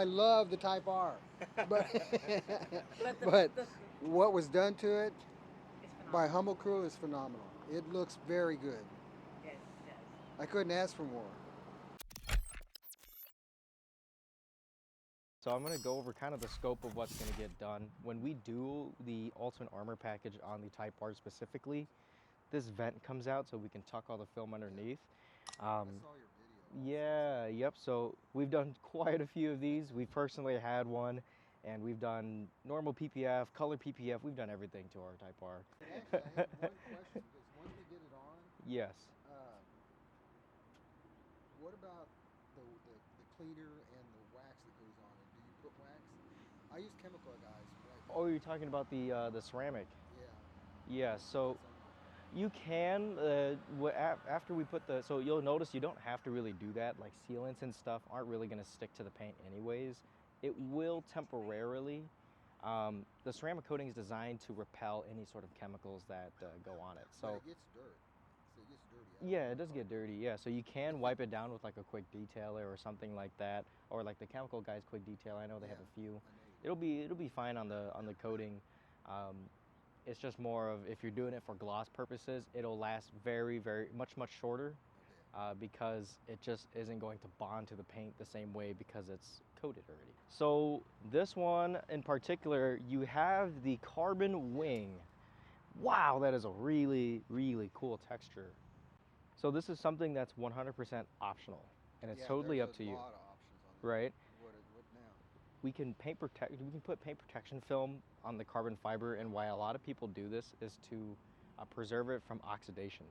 I love the Type R, but But but the what was done to it it's by phenomenal. Humble Crew is phenomenal. It looks very good. Yes, it does. I couldn't ask for more. So I'm going to go over kind of the scope of what's going to get done. When we do the Ultimate Armor package on the Type R specifically, this vent comes out so we can tuck all the film underneath. I saw your video. Yeah, yep. So we've done quite a few of these. We've personally had one, and we've done normal PPF, color PPF. We've done everything to our Type R. Actually, I have one question because once we get it on, Yes. what about the cleaner and the wax that goes on it? Do you put wax? I use chemical guys right Oh, now. you're talking about the ceramic. Yeah. Yeah. Do you put So some? you can, after we put so you'll notice you don't have to really do that. Like sealants and stuff aren't really going to stick to the paint anyways. It will temporarily. The ceramic coating is designed to repel any sort of chemicals that go on it. But So it gets dirt. So it gets dirty. yeah, it does get dirty. Yeah, so you can wipe it down with like a quick detailer or something like that, or like the chemical guys quick detail. I know they Yeah, have a few. I know you It'll be fine on the coating. Um, it's just more of if you're doing it for gloss purposes, it'll last very much shorter do. Okay. because it just isn't going to bond to the paint the same way because it's coated already. So this one in particular, you have the carbon wing. Wow, that is a really cool texture. So this is something that's 100% optional, and it's Yeah, totally there's up a to you, lot of options on that. right? What now? We can put paint protection film on the carbon fiber, and why a lot of people do this is to preserve it from oxidation.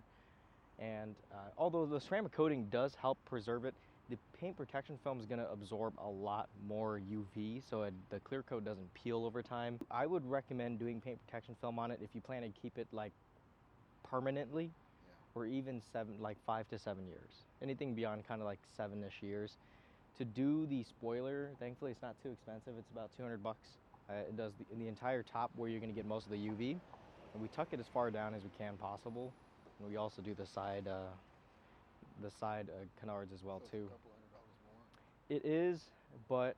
And although the ceramic coating does help preserve it, the paint protection film is going to absorb a lot more UV, so the clear coat doesn't peel over time. I would recommend doing paint protection film on it if you plan to keep it like permanently, Yeah. or even like 5 to 7 years. Anything beyond kind of like 7-ish years. To do the spoiler, thankfully it's not too expensive. It's about 200 bucks. It does the entire top where you're going to get most of the UV, and we tuck it as far down as we can possible. And we also do the side canards as well So it's a too. couple $100 more. It is, but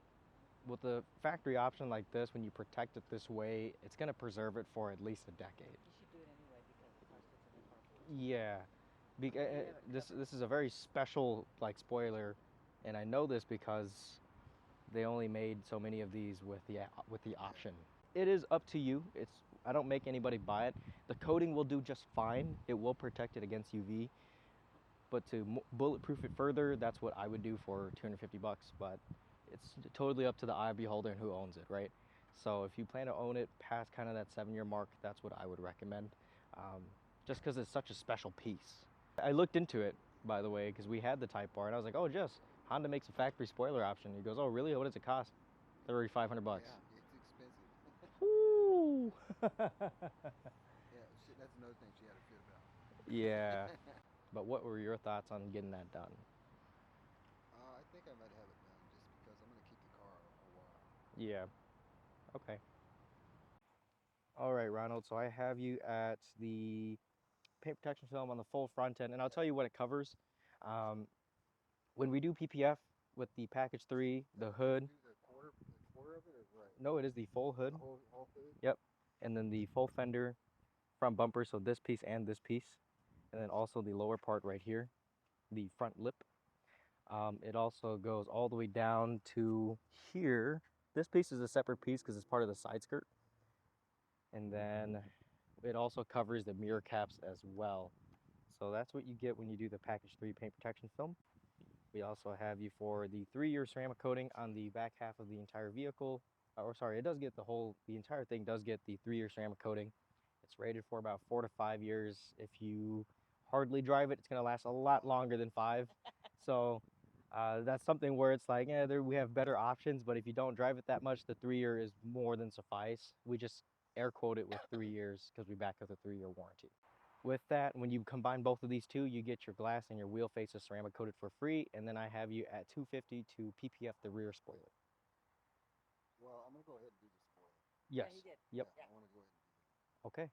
with the factory option like this, when you protect it this way, it's going to preserve it for at least a decade. You should do it anyway because the car sits in the car for Yeah, you have it this covered. is a very special like spoiler, and I know this because they only made so many of these with the Yeah. option. It is up to you. I don't make anybody buy it. The coating will do just fine. It will protect it against UV, but to bulletproof it further, that's what I would do for 250 bucks. But it's totally up to the eye of beholder and who owns it, right? So if you plan to own it past kind of that 7-year mark, that's what I would recommend. Um, just because it's such a special piece. I looked into it, by the way, because we had the Type R, and I was like, oh, Jess, Honda makes a factory spoiler option. He goes, oh, really? What does it cost? 3,500 bucks. Yeah, it's expensive. Woo! Yeah, that's another thing she had a fit Yeah. about. But what were your thoughts on getting that done? I think I might have it done just because I'm going to keep the car a while. Yeah. Okay. All right, Ronald. So I have you at the paint protection film on the full front end, and I'll tell you what it covers. Um, when we do PPF with the package 3, the Did you hood. do the quarter of it or right? No, it is the full hood. The whole hood? Yep. And then the full fender front bumper, so this piece and this piece, and then also the lower part right here, the front lip. It also goes all the way down to here. This piece is a separate piece because it's part of the side skirt. And then it also covers the mirror caps as well. So that's what you get when you do the package 3 paint protection film. We also have you for the 3-year ceramic coating on the back half of the entire vehicle. Or sorry, it does get the entire thing does get the 3-year ceramic coating. It's rated for about 4 to 5 years. If you hardly drive it, it's gonna last a lot longer than 5. So that's something where it's like, yeah, we have better options, but if you don't drive it that much, the 3-year is more than suffice. We just air quote it with 3 years because we back up the 3-year warranty. With that, when you combine both of these two, you get your glass and your wheel faces ceramic coated for free, and then I have you at 250 to PPF the rear spoiler. Well, I'm going to go ahead and do the spoiler. Yeah, he Yes. did. Yep. Yeah, I want to go ahead and do that. Okay.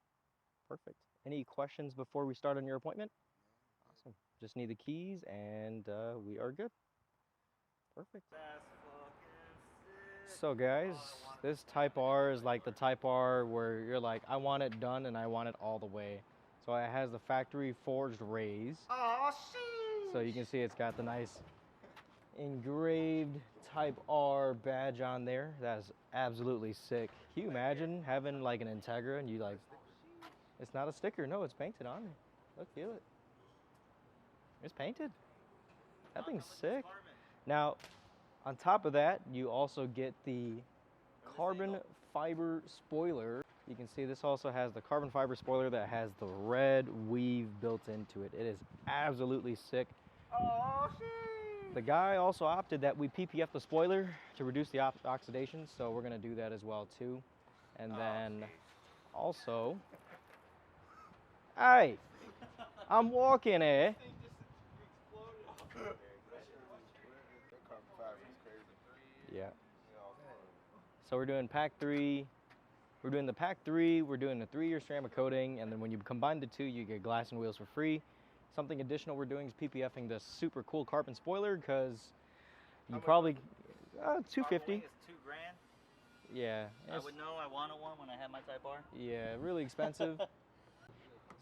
Perfect. Any questions before we start on your appointment? No, good. Awesome. Just need the keys, and we are good. Perfect. So guys, this Type R is like the Type R where you're like, I want it done and I want it all the way. So it has the factory forged rays. Oh, sheesh. So you can see it's got the nice engraved Type R badge on there. That's absolutely sick. Can you imagine having like an Integra and you like, it's not a sticker, no, it's painted on there. Look, feel it. It's painted. That thing's sick. Now, on top of that, you also get the carbon fiber spoiler. You can see this also has the carbon fiber spoiler that has the red weave built into it. It is absolutely sick. Oh, sheesh. The guy also opted that we PPF the spoiler to reduce the oxidation, so we're gonna do that as well too. And then also, hey, I'm walking here. Yeah. So we're doing pack 3. We're doing the pack 3. We're doing the 3-year ceramic coating, and then when you combine the 2, you get glass and wheels for free. Something additional we're doing is PPFing this super cool carbon spoiler because you probably $250. It's $2,000. Yeah. I would know I wanted one when I had my Type R. Yeah, really expensive.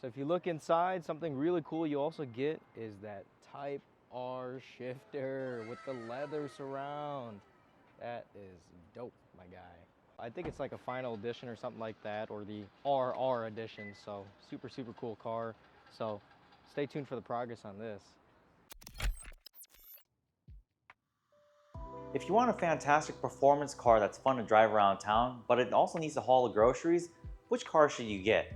So if you look inside, something really cool you also get is that Type R shifter with the leather surround. That is dope, my guy. I think it's like a final edition or something like that, or the RR edition. So super, super cool car. So stay tuned for the progress on this. If you want a fantastic performance car that's fun to drive around town, but it also needs to haul the groceries, which car should you get?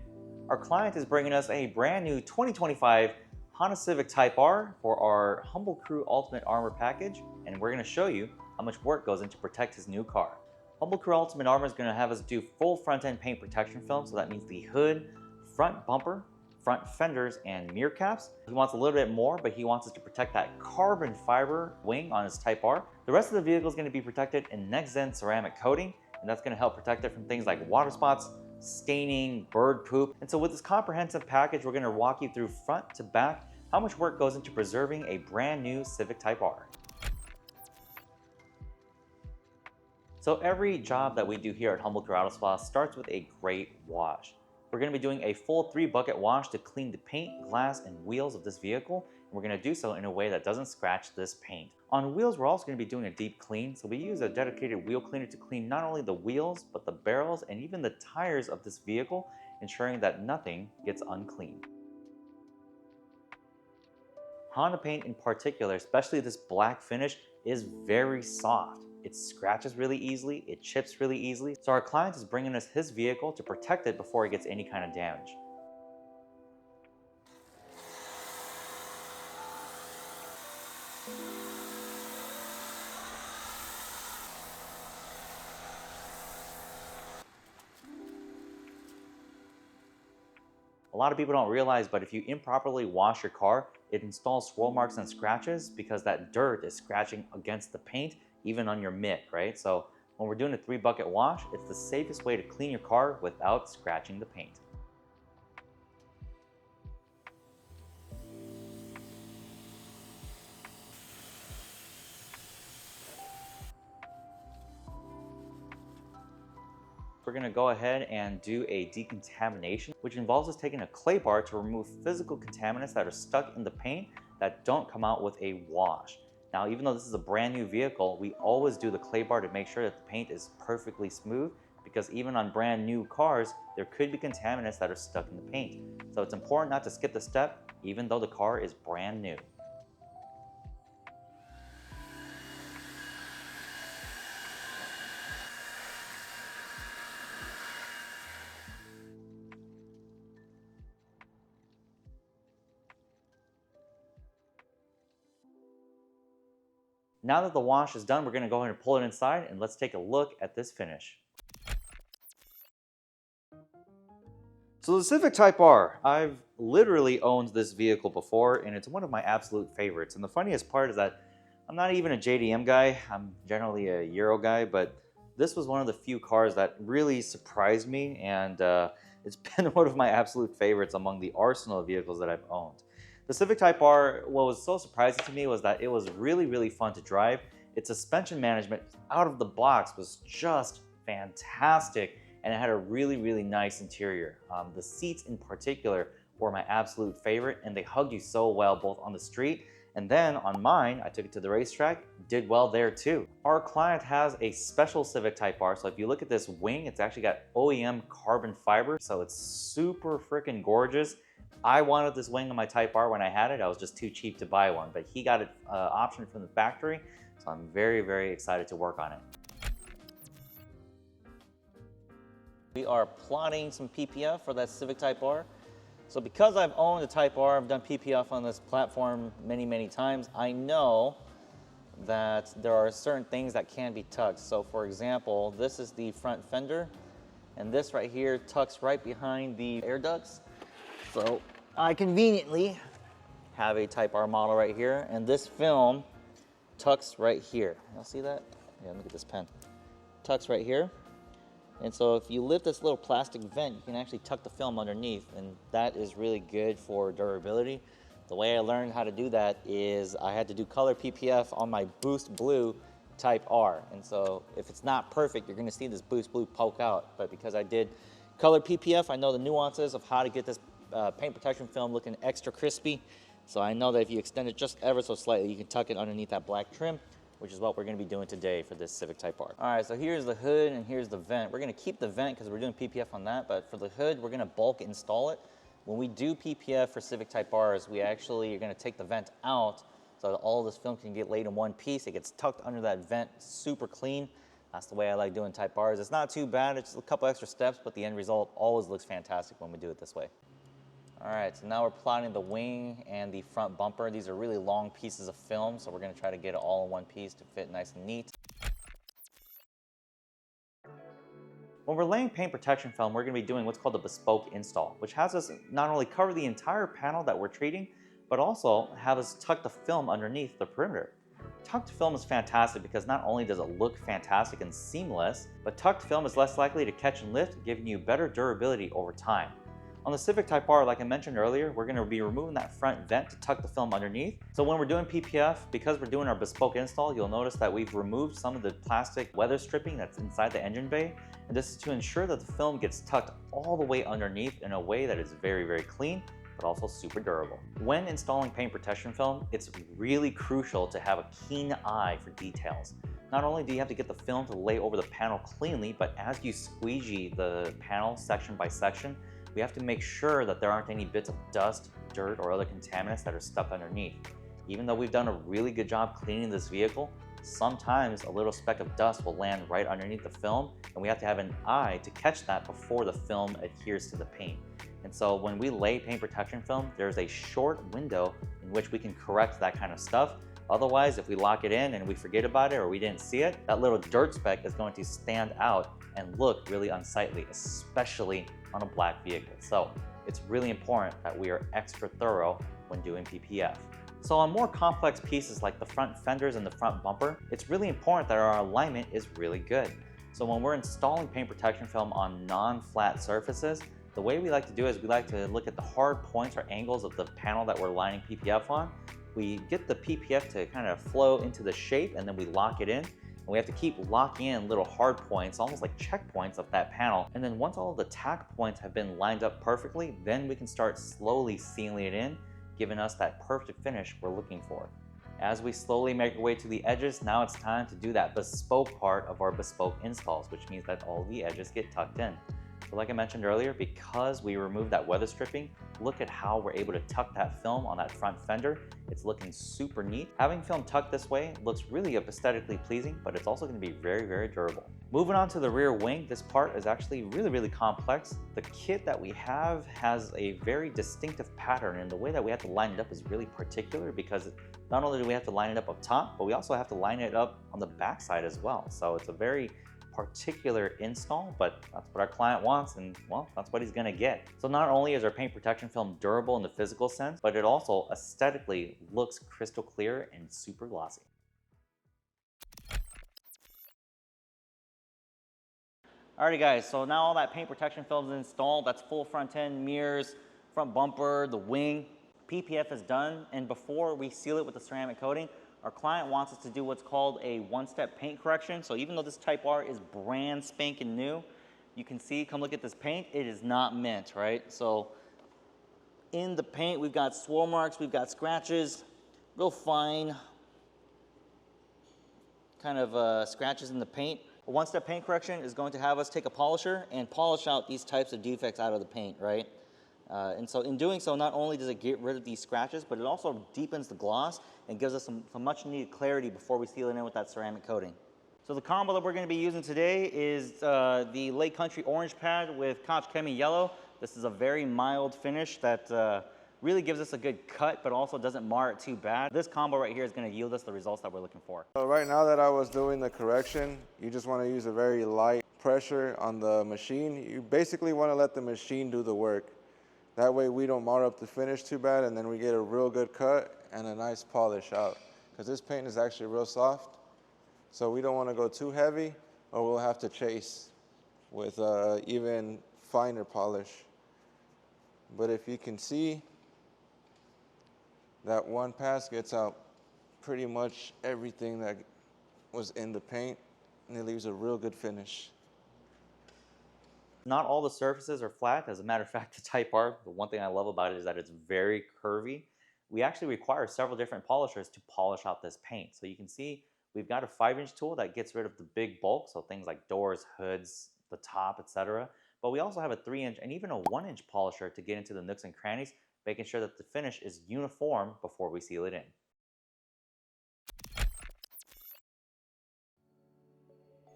Our client is bringing us a brand new 2025 Honda Civic Type R for our Humble Crew Ultimate Armor package, and we're going to show you how much work goes into protect his new car. Humble Crew Ultimate Armor is going to have us do full front-end paint protection film, so that means the hood, front bumper, front fenders, and mirror caps. He wants a little bit more, but he wants us to protect that carbon fiber wing on his Type R. The rest of the vehicle is going to be protected in NXTZEN ceramic coating, and that's going to help protect it from things like water spots, staining, bird poop. And so with this comprehensive package, we're going to walk you through front to back how much work goes into preserving a brand new Civic Type R. So every job that we do here at Humble Crew Auto Spa starts with a great wash. We're going to be doing a full 3-bucket wash to clean the paint, glass, and wheels of this vehicle. And we're going to do so in a way that doesn't scratch this paint. On wheels, we're also going to be doing a deep clean. So we use a dedicated wheel cleaner to clean not only the wheels, but the barrels and even the tires of this vehicle, ensuring that nothing gets unclean. Honda paint in particular, especially this black finish, is very soft. It scratches really easily, it chips really easily. So our client is bringing us his vehicle to protect it before it gets any kind of damage. A lot of people don't realize, but if you improperly wash your car, it installs swirl marks and scratches because that dirt is scratching against the paint, even on your mitt, right? So when we're doing a 3-bucket wash, it's the safest way to clean your car without scratching the paint. We're going to go ahead and do a decontamination, which involves us taking a clay bar to remove physical contaminants that are stuck in the paint that don't come out with a wash. Now, even though this is a brand new vehicle, we always do the clay bar to make sure that the paint is perfectly smooth, because even on brand new cars, there could be contaminants that are stuck in the paint. So it's important not to skip the step, even though the car is brand new. Now that the wash is done, we're going to go ahead and pull it inside, and let's take a look at this finish. So the Civic Type R, I've literally owned this vehicle before, and it's one of my absolute favorites. And the funniest part is that I'm not even a JDM guy, I'm generally a Euro guy, but this was one of the few cars that really surprised me, and it's been one of my absolute favorites among the arsenal of vehicles that I've owned. The Civic Type R, what was so surprising to me was that it was really, really fun to drive, Its suspension management out of the box was just fantastic, and it had a really, really nice interior. The seats in particular were my absolute favorite, and they hugged you so well both on the street, and then on mine, I took it to the racetrack, did well there too. Our client has a special Civic Type R, so if you look at this wing, it's actually got OEM carbon fiber, so it's super freaking gorgeous. I wanted this wing on my Type R when I had it. I was just too cheap to buy one, but he got it optioned from the factory, so I'm very, very excited to work on it. We are plotting some PPF for that Civic Type R. So because I've owned a Type R, I've done PPF on this platform many, many times, I know that there are certain things that can be tucked. So for example, this is the front fender, and this right here tucks right behind the air ducts. So I conveniently have a Type R model right here, and this film tucks right here. Y'all see that? Yeah, look at this pen. Tucks right here. And so if you lift this little plastic vent, you can actually tuck the film underneath, and that is really good for durability. The way I learned how to do that is I had to do color PPF on my Boost Blue Type R. And so if it's not perfect, you're gonna see this Boost Blue poke out. But because I did color PPF, I know the nuances of how to get this paint protection film looking extra crispy. So I know that if you extend it just ever so slightly, you can tuck it underneath that black trim, which is what we're gonna be doing today for this Civic Type R. All right, so here's the hood and here's the vent. We're gonna keep the vent because we're doing PPF on that, but for the hood, we're gonna bulk install it. When we do PPF for Civic Type Rs, we actually are gonna take the vent out so that all this film can get laid in one piece. It gets tucked under that vent, super clean. That's the way I like doing Type Rs. It's not too bad, it's a couple extra steps, but the end result always looks fantastic when we do it this way. All right, so now we're plotting the wing and the front bumper. These are really long pieces of film, so we're gonna try to get it all in one piece to fit nice and neat. When we're laying paint protection film, we're gonna be doing what's called a bespoke install, which has us not only cover the entire panel that we're treating, but also have us tuck the film underneath the perimeter. Tucked film is fantastic because not only does it look fantastic and seamless, but tucked film is less likely to catch and lift, giving you better durability over time. On the Civic Type R, like I mentioned earlier, we're going to be removing that front vent to tuck the film underneath. So when we're doing PPF, because we're doing our bespoke install, you'll notice that we've removed some of the plastic weather stripping that's inside the engine bay. And this is to ensure that the film gets tucked all the way underneath in a way that is very, very clean, but also super durable. When installing paint protection film, it's really crucial to have a keen eye for details. Not only do you have to get the film to lay over the panel cleanly, but as you squeegee the panel section by section, we have to make sure that there aren't any bits of dust, dirt, or other contaminants that are stuck underneath. Even though we've done a really good job cleaning this vehicle, sometimes a little speck of dust will land right underneath the film, and we have to have an eye to catch that before the film adheres to the paint. And so when we lay paint protection film, there's a short window in which we can correct that kind of stuff. Otherwise, if we lock it in and we forget about it or we didn't see it, that little dirt speck is going to stand out and look really unsightly, especially on a black vehicle. So it's really important that we are extra thorough when doing PPF. So on more complex pieces like the front fenders and the front bumper, it's really important that our alignment is really good. So when we're installing paint protection film on non-flat surfaces, the way we like to do is we like to look at the hard points or angles of the panel that we're lining PPF on. We get the PPF to kind of flow into the shape, and then we lock it in. And we have to keep locking in little hard points, almost like checkpoints of that panel. And then once all of the tack points have been lined up perfectly, then we can start slowly sealing it in, giving us that perfect finish we're looking for. As we slowly make our way to the edges, now it's time to do that bespoke part of our bespoke installs, which means that all the edges get tucked in. But like I mentioned earlier, because we removed that weather stripping, look at how we're able to tuck that film on that front fender. It's looking super neat. Having film tucked this way looks really aesthetically pleasing, but it's also going to be very, very durable. Moving on to the rear wing, this part is actually really, really complex. The kit that we have has a very distinctive pattern, and the way that we have to line it up is really particular because not only do we have to line it up top, but we also have to line it up on the back side as well. So it's a very particular install, but that's what our client wants, and well, that's what he's gonna get. So not only is our paint protection film durable in the physical sense, but it also aesthetically looks crystal clear and super glossy. Alrighty guys, so now all that paint protection film is installed. That's full front end, mirrors, front bumper, the wing. PPF is done, and before we seal it with the ceramic coating, Our client wants us to do what's called a one-step paint correction. So even though this Type R is brand spanking new, you can see, come look at this paint, it is not mint, right? So in the paint, we've got swirl marks, we've got scratches, real fine kind of scratches in the paint. A one-step paint correction is going to have us take a polisher and polish out these types of defects out of the paint, right? And so in doing so, not only does it get rid of these scratches, but it also deepens the gloss and gives us some much needed clarity before we seal it in with that ceramic coating. So the combo that we're going to be using today is the Lake Country Orange Pad with Koch Chemi Yellow. This is a very mild finish that really gives us a good cut, but also doesn't mar it too bad. This combo right here is going to yield us the results that we're looking for. So right now that I was doing the correction, you just want to use a very light pressure on the machine. You basically want to let the machine do the work. That way we don't mar up the finish too bad, and then we get a real good cut and a nice polish out. Because this paint is actually real soft, so we don't want to go too heavy, or we'll have to chase with even finer polish. But if you can see, that one pass gets out pretty much everything that was in the paint, and it leaves a real good finish. Not all the surfaces are flat. As a matter of fact, the Type R, the one thing I love about it is that it's very curvy. We actually require several different polishers to polish out this paint. So you can see we've got a 5-inch tool that gets rid of the big bulk, so things like doors, hoods, the top, etc. But we also have a 3-inch and even a 1-inch polisher to get into the nooks and crannies, making sure that the finish is uniform before we seal it in.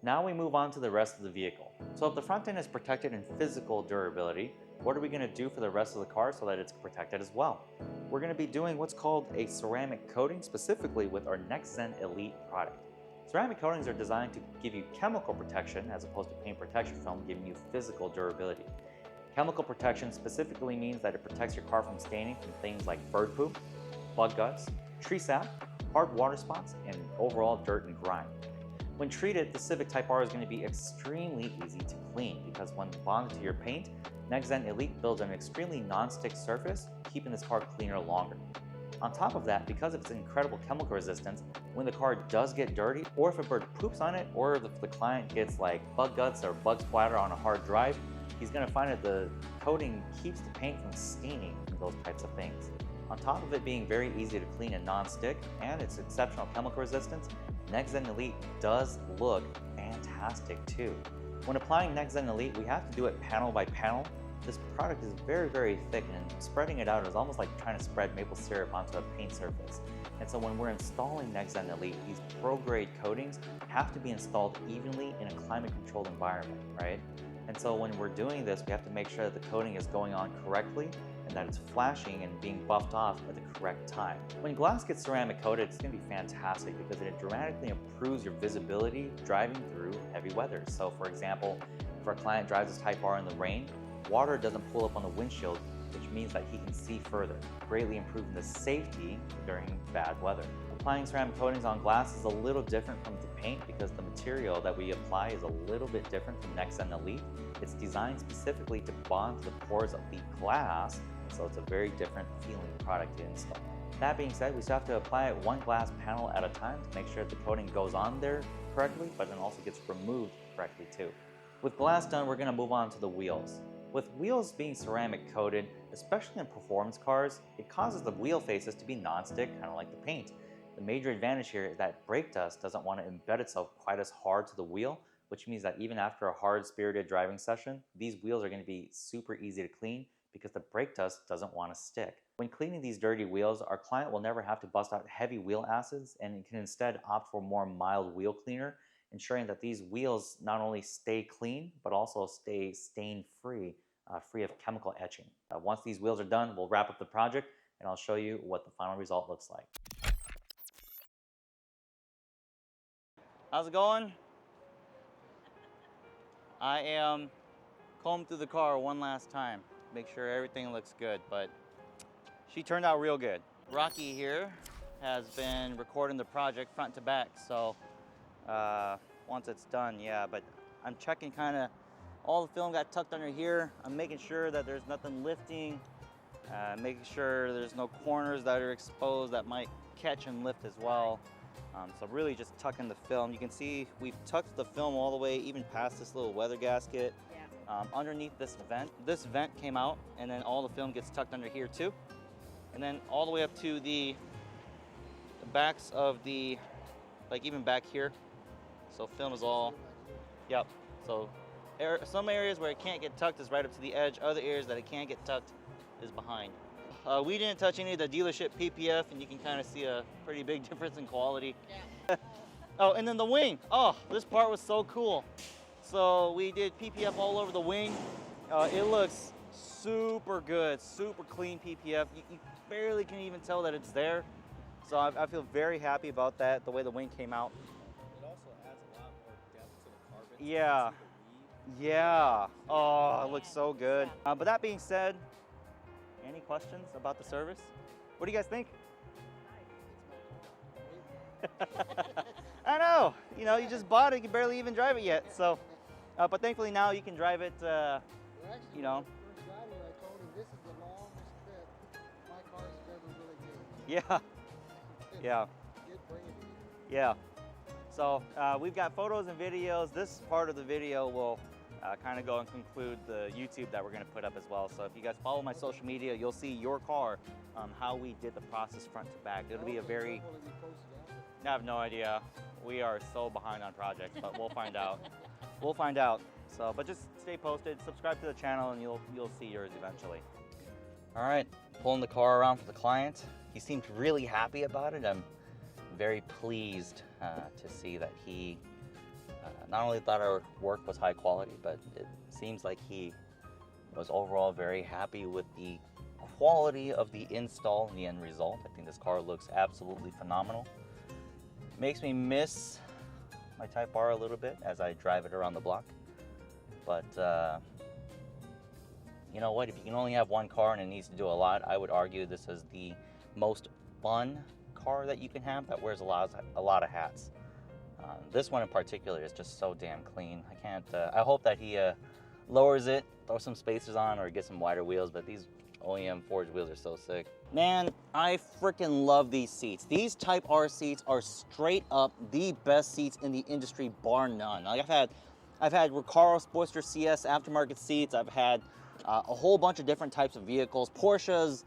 Now we move on to the rest of the vehicle. So if the front end is protected in physical durability, what are we going to do for the rest of the car so that it's protected as well? We're going to be doing what's called a ceramic coating, specifically with our NXTZEN Elite product. Ceramic coatings are designed to give you chemical protection as opposed to paint protection film, giving you physical durability. Chemical protection specifically means that it protects your car from staining from things like bird poop, bug guts, tree sap, hard water spots, and overall dirt and grime. When treated, the Civic Type R is going to be extremely easy to clean because when bonded to your paint, NXTZEN Elite builds an extremely non-stick surface, keeping this car cleaner longer. On top of that, because of its incredible chemical resistance, when the car does get dirty, or if a bird poops on it, or if the client gets like bug guts or bug splatter on a hard drive, he's going to find that the coating keeps the paint from staining and those types of things. On top of it being very easy to clean and non-stick, and its exceptional chemical resistance, NXTZEN Elite does look fantastic too. When applying NXTZEN Elite, we have to do it panel by panel. This product is very, very thick, and spreading it out is almost like trying to spread maple syrup onto a paint surface. And so when we're installing NXTZEN Elite, these pro-grade coatings have to be installed evenly in a climate-controlled environment, right? And so when we're doing this, we have to make sure that the coating is going on correctly and that it's flashing and being buffed off at the correct time. When glass gets ceramic coated, it's going to be fantastic because it dramatically improves your visibility driving through heavy weather. So for example, if our client drives this Type R in the rain, water doesn't pull up on the windshield, which means that he can see further, greatly improving the safety during bad weather. Applying ceramic coatings on glass is a little different from the paint because the material that we apply is a little bit different from NXTZEN Elite. It's designed specifically to bond to the pores of the glass, so it's a very different feeling product to install. That being said, we still have to apply it one glass panel at a time to make sure the coating goes on there correctly, but then also gets removed correctly too. With glass done, we're going to move on to the wheels. With wheels being ceramic coated, especially in performance cars, it causes the wheel faces to be non-stick, kind of like the paint. The major advantage here is that brake dust doesn't want to embed itself quite as hard to the wheel, which means that even after a hard-spirited driving session, these wheels are going to be super easy to clean because the brake dust doesn't want to stick. When cleaning these dirty wheels, our client will never have to bust out heavy wheel acids and can instead opt for more mild wheel cleaner, ensuring that these wheels not only stay clean, but also stay stain-free, free of chemical etching. Once these wheels are done, we'll wrap up the project and I'll show you what the final result looks like. How's it going? I am combing through the car one last time, make sure everything looks good, but she turned out real good. Rocky here has been recording the project front to back, so once it's done, yeah, but I'm checking kind of all the film got tucked under here. I'm making sure that there's nothing lifting, making sure there's no corners that are exposed that might catch and lift as well. So really just tucking the film. You can see we've tucked the film all the way even past this little weather gasket. Yeah. Underneath this vent came out, and then all the film gets tucked under here too. And then all the way up to the backs of the, like even back here. So film is all, yep. So some areas where it can't get tucked is right up to the edge. Other areas that it can't get tucked is behind. We didn't touch any of the dealership PPF, and you can kind of see a pretty big difference in quality. Yeah. Oh, and then the wing. Oh, this part was so cool. So we did PPF all over the wing. It looks super good, super clean PPF. You barely can even tell that it's there. So I feel very happy about that, the way the wing came out. It also adds a lot more depth to the carbon. Yeah. Yeah. Oh, it looks so good. But that being said, any questions about the service? What do you guys think? I know. You know, you just bought it, you can barely even drive it yet. So, but thankfully now you can drive it. You know. First driver, I told him this is the longest trip my car's ever really made. Yeah. Yeah. Get bringing it. Yeah. So we've got photos and videos. This part of the video will kind of go and conclude the YouTube that we're going to put up as well. So if you guys follow my social media, you'll see your car, how we did the process front to back. It'll be a very, I have no idea. We are so behind on projects, but we'll find out. We'll find out. So, but just stay posted, subscribe to the channel, and you'll see yours eventually. All right, pulling the car around for the client. He seemed really happy about it. I'm very pleased to see that he not only thought our work was high quality, but it seems like he was overall very happy with the quality of the install and the end result. I think this car looks absolutely phenomenal. Makes me miss my Type R a little bit as I drive it around the block. But you know what, if you can only have one car and it needs to do a lot, I would argue this is the most fun car that you can have that wears a lot of hats. This one in particular is just so damn clean. I can't, I hope that he lowers it, throw some spacers on, or get some wider wheels, but these OEM forged wheels are so sick. Man, I freaking love these seats. These Type R seats are straight up the best seats in the industry, bar none. Like I've had Recaro Sportster CS aftermarket seats. I've had a whole bunch of different types of vehicles, Porsches,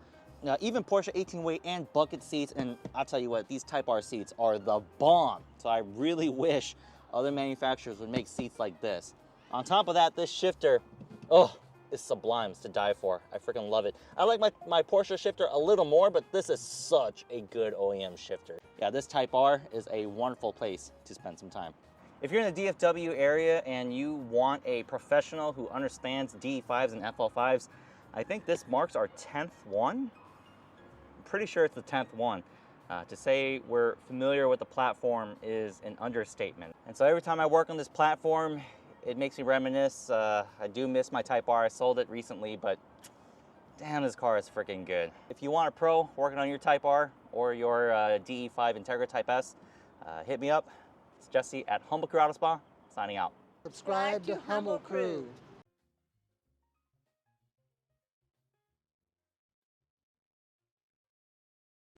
even Porsche 18-way and bucket seats, and I'll tell you what, these Type R seats are the bomb. So I really wish other manufacturers would make seats like this. On top of that, this shifter, oh, is sublime. It's to die for. I freaking love it. I like my Porsche shifter a little more, but this is such a good OEM shifter. Yeah, this Type R is a wonderful place to spend some time. If you're in the DFW area and you want a professional who understands DE5s and FL5s, I think this marks our 10th one. Pretty sure it's the 10th one. To say we're familiar with the platform is an understatement. And so every time I work on this platform, it makes me reminisce. I do miss my Type R. I sold it recently, but damn, this car is freaking good. If you want a pro working on your Type R or your DE5 Integra Type S, hit me up. It's Jesse at Humble Crew Auto Spa, signing out. Subscribe to Humble Crew.